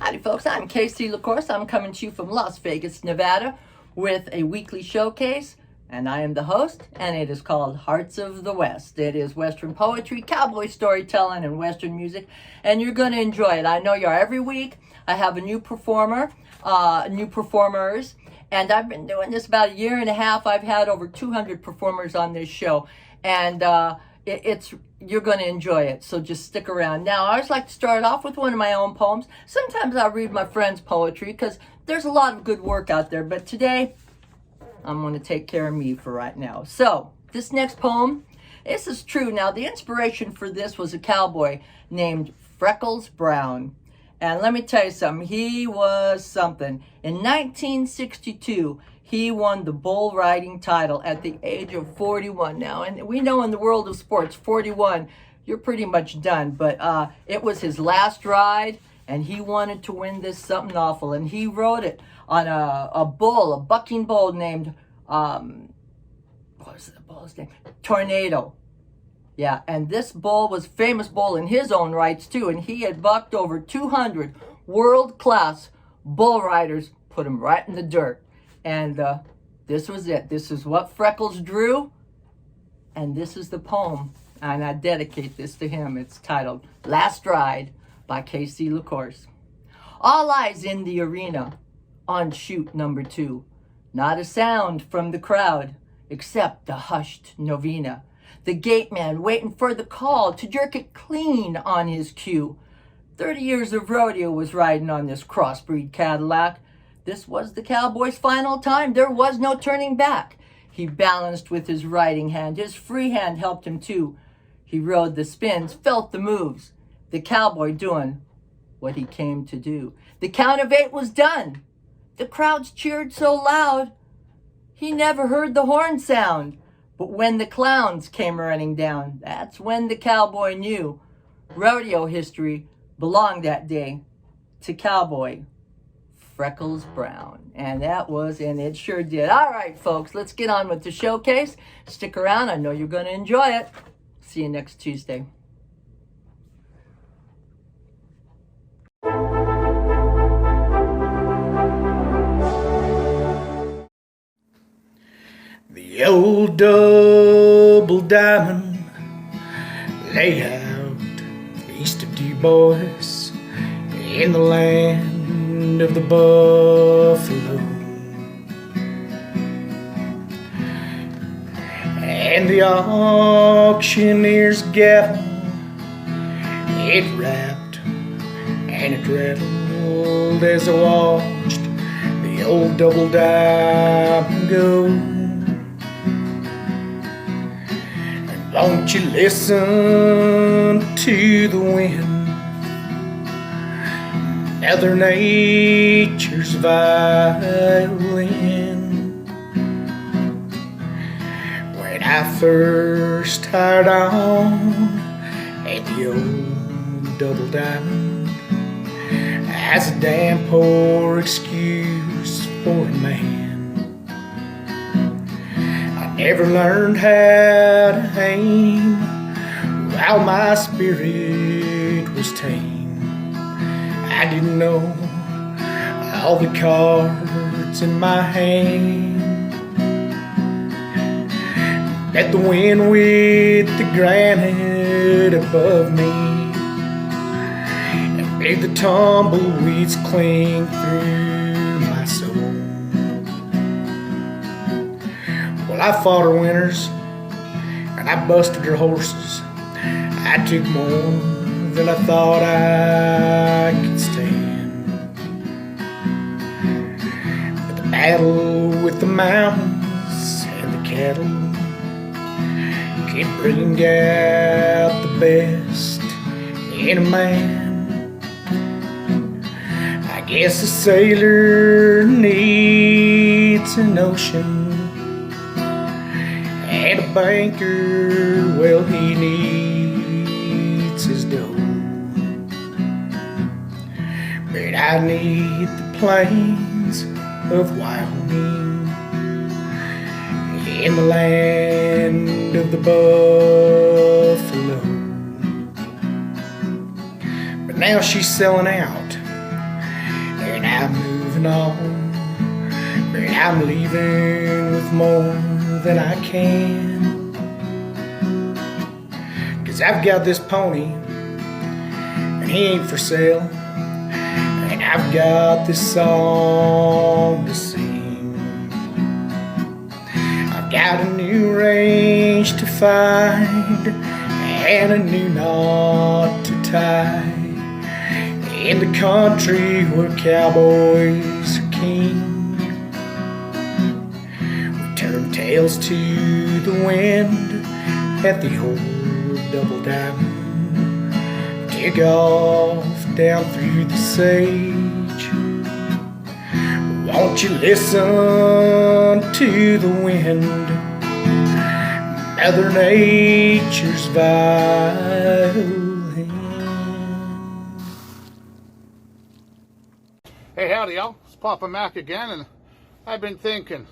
Howdy folks, I'm KC LaCourse. I'm coming to you from Las Vegas, Nevada with a weekly showcase, and I am the host, and it is called Hearts of the West. It is Western poetry, cowboy storytelling, and Western music, and you're going to enjoy it. I know you are. Every week I have a new performers, and I've been doing this about a year and a half. I've had over 200 performers on this show, and you're going to enjoy it, so just stick around. Now, I always like to start off with one of my own poems. Sometimes I'll read my friends' poetry because there's a lot of good work out there, but today I'm going to take care of me for right now. So, this next poem, this is true. Now, the inspiration for this was a cowboy named Freckles Brown. And let me tell you something, he was something. In 1962, he won the bull riding title at the age of 41 now. And we know in the world of sports, 41, you're pretty much done. But it was his last ride, and he wanted to win this something awful. And he rode it on a bull, a bucking bull named, what was the bull's name? Tornado. Yeah, and this bull was a famous bull in his own rights too, and he had bucked over 200 world-class bull riders, put him right in the dirt. And this was it. This is what Freckles drew, and this is the poem, and I dedicate this to him. It's titled Last Ride by KC LaCourse. All eyes in the arena on shoot number 2. Not a sound from the crowd except the hushed novena. The gate man waiting for the call to jerk it clean on his cue. 30 years of rodeo was riding on this crossbreed Cadillac. This was the cowboy's final time. There was no turning back. He balanced with his riding hand. His free hand helped him too. He rode the spins, felt the moves. The cowboy doing what he came to do. The count of 8 was done. The crowds cheered so loud, he never heard the horn sound. But when the clowns came running down, that's when the cowboy knew rodeo history belonged that day to cowboy Freckles Brown. And it sure did. All right, folks, let's get on with the showcase. Stick around. I know you're going to enjoy it. See you next Tuesday. The old double diamond lay out east of Du Bois in the land of the buffalo, and the auctioneer's gavel, it rapped and it rattled as I watched the old double diamond go. Won't you listen to the wind, Mother Nature's violin? When I first hired on at the old double diamond as a damn poor excuse for a man, never learned how to aim while my spirit was tame. I didn't know all the cards in my hand, that the wind with the granite above me and made the tumbleweeds cling through my soul. Well, I fought her winners, and I busted her horses. I took more than I thought I could stand. But the battle with the mountains and the cattle can bring out the best in a man. I guess a sailor needs an ocean, and a banker, well, he needs his dough. But I need the plains of Wyoming in the land of the buffalo. But now she's selling out and I'm moving on. But I'm leaving with more than I can. 'Cause I've got this pony, and he ain't for sale. And I've got this song to sing. I've got a new range to find and a new knot to tie. In the country where cowboys are king, we turn tails to the wind at the old double diamond. Dig off down through the sage. Won't you listen to the wind, Mother Nature's violin? Hey, howdy, y'all. It's Poppa Mac again, and I've been thinking.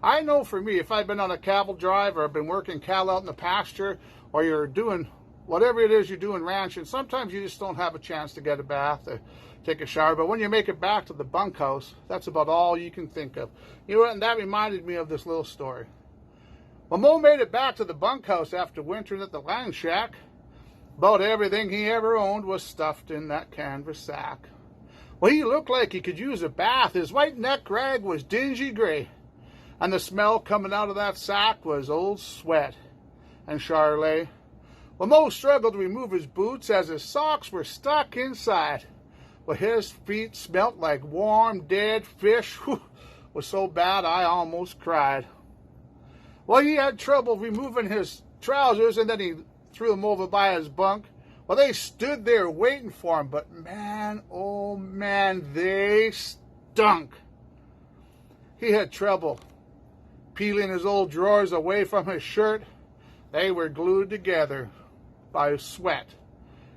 I know for me, if I've been on a cattle drive or I've been working cattle out in the pasture, or you're doing whatever it is you're doing ranching, sometimes you just don't have a chance to get a bath or take a shower. But when you make it back to the bunkhouse, that's about all you can think of. You know what? And that reminded me of this little story. When Mo made it back to the bunkhouse after wintering at the land shack, about everything he ever owned was stuffed in that canvas sack. Well, he looked like he could use a bath. His white neck rag was dingy gray, and the smell coming out of that sack was old sweat and Charlet. Well, Mo struggled to remove his boots as his socks were stuck inside. Well, his feet smelt like warm, dead fish. Whew, was so bad I almost cried. Well, he had trouble removing his trousers, and then he threw them over by his bunk. Well, they stood there waiting for him, but man, oh man, they stunk. He had trouble peeling his old drawers away from his shirt. They were glued together by sweat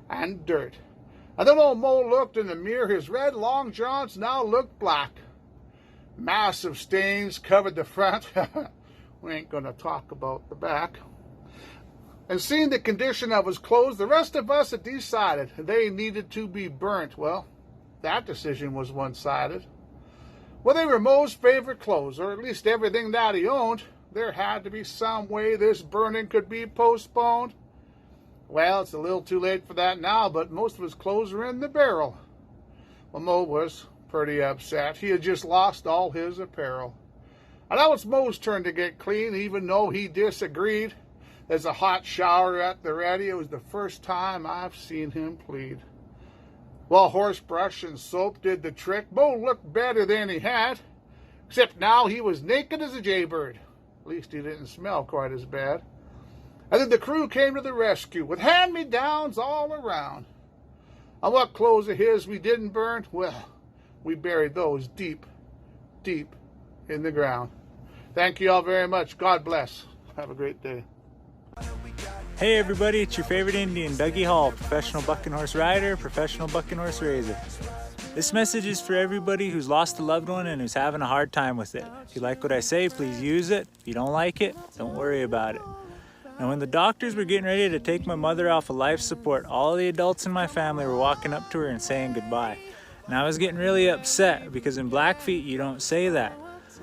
and dirt. And then old Mo looked in the mirror. His red long johns now looked black. Massive stains covered the front. We ain't going to talk about the back. And seeing the condition of his clothes, the rest of us had decided they needed to be burnt. Well, that decision was one-sided. Well, they were Mo's favorite clothes, or at least everything that he owned. There had to be some way this burning could be postponed. Well, it's a little too late for that now, but most of his clothes are in the barrel. Well, Mo was pretty upset. He had just lost all his apparel. And now it's Mo's turn to get clean, even though he disagreed. There's a hot shower at the ready. It was the first time I've seen him plead. Well, horse brush and soap did the trick. Mo looked better than he had, except now he was naked as a jaybird. At least he didn't smell quite as bad. And then the crew came to the rescue with hand-me-downs all around. And what clothes of his we didn't burn? Well, we buried those deep, deep in the ground. Thank you all very much. God bless. Have a great day. Hey everybody, it's your favorite Indian, Dougie Hall, professional bucking horse rider, professional bucking horse raiser. This message is for everybody who's lost a loved one and who's having a hard time with it. If you like what I say, please use it. If you don't like it, don't worry about it. Now, when the doctors were getting ready to take my mother off of life support, all the adults in my family were walking up to her and saying goodbye. And I was getting really upset because in Blackfeet, you don't say that.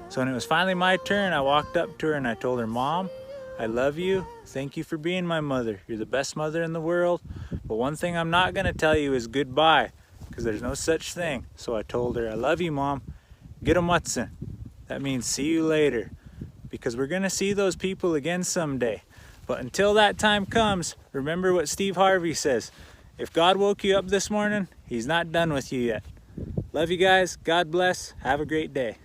So when it was finally my turn, I walked up to her and I told her, Mom, I love you. Thank you for being my mother. You're the best mother in the world. But one thing I'm not going to tell you is goodbye, because there's no such thing. So I told her, I love you, Mom. Get 'em Watson. That means see you later, because we're going to see those people again someday. But until that time comes, remember what Steve Harvey says. If God woke you up this morning, he's not done with you yet. Love you guys. God bless. Have a great day.